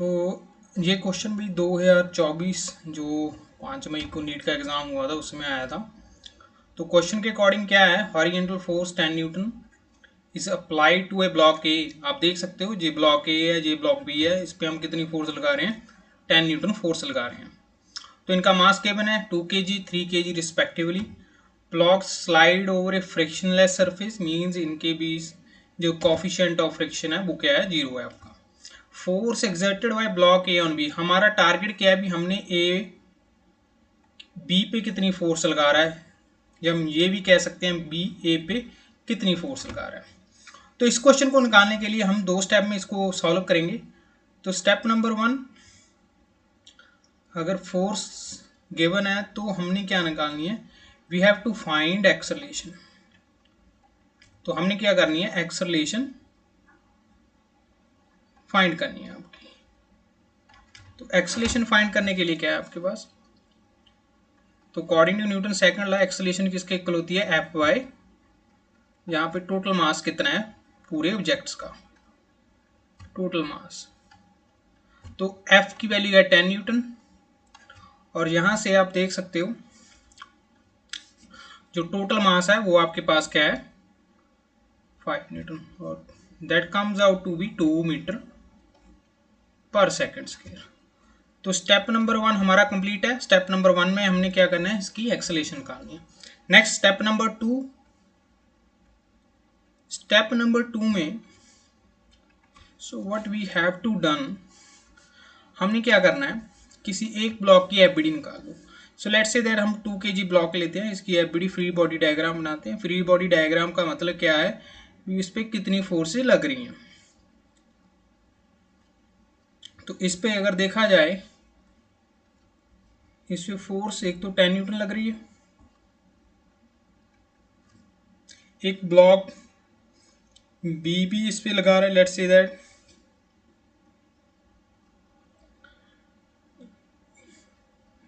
तो ये क्वेश्चन भी 2024 जो 5 मई को नीट का एग्ज़ाम हुआ था उसमें आया था। तो क्वेश्चन के अकॉर्डिंग क्या है, horizontal force 10 newton is applied to a block A. आप देख सकते हो ये ब्लॉक ए है, ये ब्लॉक बी है, इस पर हम कितनी फोर्स लगा रहे हैं, 10 न्यूटन फोर्स लगा रहे हैं। तो इनका मास गिवन है 2 kg 3 kg respectively. Block slide over a frictionless surface, means इनके बीच जो कॉफिशिएंट ऑफ फ्रिक्शन है वो क्या है, 0 है आपका। Force exerted by block A on B, हमारा टारगेट क्या है, भी हमने ए बी पे कितनी फोर्स लगा रहा है, या हम ये भी कह सकते हैं बी ए पे कितनी फोर्स लगा रहा है। तो इस क्वेश्चन को निकालने के लिए हम 2 स्टेप में इसको सॉल्व करेंगे। तो स्टेप नंबर 1, अगर फोर्स गिवन है तो हमने क्या निकालनी है, we have to find acceleration. तो हमने क्या करनी है, एक्सेलरेशन फाइंड करनी है आपकी। तो एक्सेलरेशन फाइंड करने के लिए क्या है आपके पास, तो according to Newton second law acceleration किसके इक्वल होती है, एफ वाई। यहाँ पे टोटल मास कितना है पूरे ऑब्जेक्ट्स का, टोटल मास। तो एफ की वैल्यू है 10 न्यूटन, और यहाँ से आप देख सकते हो जो टोटल मास है वो आपके पास क्या है, 5 न्यूटन, और that comes out to be 2 metre per second square. तो स्टेप नंबर 1 हमारा कंप्लीट है। स्टेप नंबर 1 में हमने क्या करना है, इसकी एक्सेलरेशन निकालनी है। Next step number 2, step number 2 में so what we have to done, हमने क्या करना है, किसी एक ब्लॉक की एफबीडी निकाल लो। सो लेट्स से दैट हम 2 kg ब्लॉक लेते हैं, इसकी एफबीडी फ्री बॉडी डायग्राम बनाते हैं। फ्री बॉडी डायग्राम का मतलब क्या है, इस पर कितनी फोर्सेज लग रही हैं। तो इस पे अगर देखा जाए, इस पे फोर्स एक तो 10 न्यूटन लग रही है, एक ब्लॉक बी भी इस पे लगा रहा है, लेट्स से दैट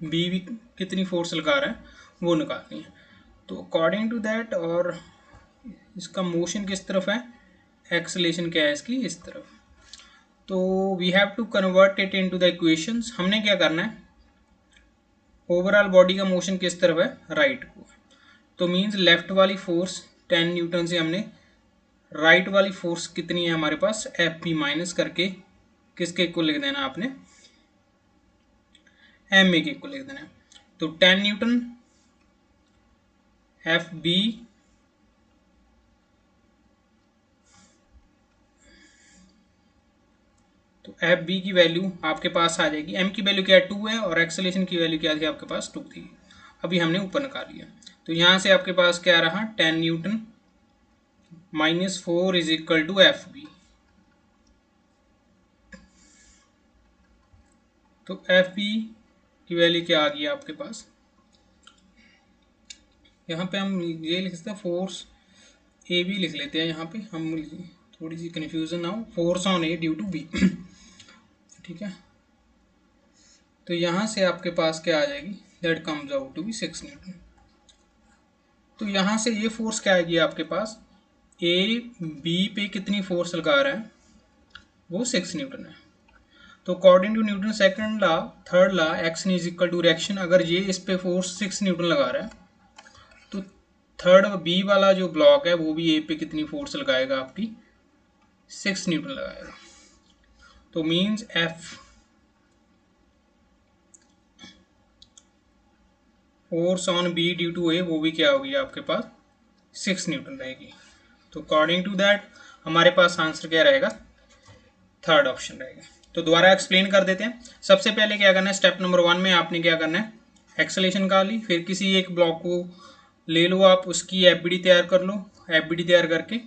बी भी कितनी फोर्स लगा रहा है वो निकालनी है। तो अकॉर्डिंग टू दैट, और इसका मोशन किस तरफ है, एक्सेलरेशन क्या है इसकी, इस तरफ। तो we have to convert it into the equations. हमने क्या करना है, ओवरऑल बॉडी का मोशन किस तरफ है, राइट को। तो मींस लेफ्ट वाली फोर्स 10 न्यूटन से हमने राइट वाली फोर्स कितनी है हमारे पास, एफ पी माइनस करके किसके इक्वल लिख देना आपने, एम ए के इक्वल लिख देना है। तो 10 न्यूटन एफ बी तो एफ बी की वैल्यू आपके पास आ जाएगी, एम की वैल्यू क्या है 2 है, और एक्सेलरेशन की वैल्यू क्या थी आपके पास 2 थी। अभी हमने ऊपर निकाल लिया। तो यहाँ से आपके पास क्या रहा, 10 newton minus 4 is equal to F B. तो एफ बी की वैल्यू क्या आ गई आपके पास, यहाँ पे हम ये लिख सकते हैं, फोर्स ए भी लिख लेते हैं यहाँ पे, हम थोड़ी सी कन्फ्यूजन ना हो, force on A due to B. ठीक है, तो यहाँ से आपके पास क्या आ जाएगी, that comes out to be 6 newton. तो यहाँ से ये फोर्स क्या आएगी आपके पास, ए बी पे कितनी फोर्स लगा रहा है वो 6 न्यूटन है। तो according to Newton second law third law, action is equal to reaction, अगर ये इस पे फोर्स 6 न्यूटन लगा रहा है तो थर्ड बी वाला जो ब्लॉक है वो भी ए पे कितनी फोर्स लगाएगा, आपकी 6 न्यूटन लगाएगा। तो means F force on B due to A वो भी क्या होगी आपके पास 6 न्यूटन रहेगी। तो अकॉर्डिंग टू दैट हमारे पास आंसर क्या रहेगा, थर्ड ऑप्शन रहेगा। तो दोबारा एक्सप्लेन कर देते हैं। सबसे पहले क्या करना है, स्टेप नंबर 1 में आपने क्या करना है, एक्सेलरेशन निकाल ली, फिर किसी एक ब्लॉक को ले लो आप, उसकी एफबीडी तैयार कर लो। एफबीडी तैयार करके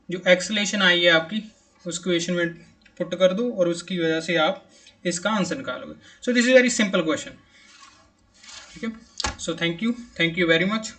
जो एक्सेलरेशन आई है आपकी उस क्वेश्चन में पुट कर दो, और उसकी वजह से आप इसका आंसर निकालोगे। So this is very simple question. ठीक है, so thank you very much.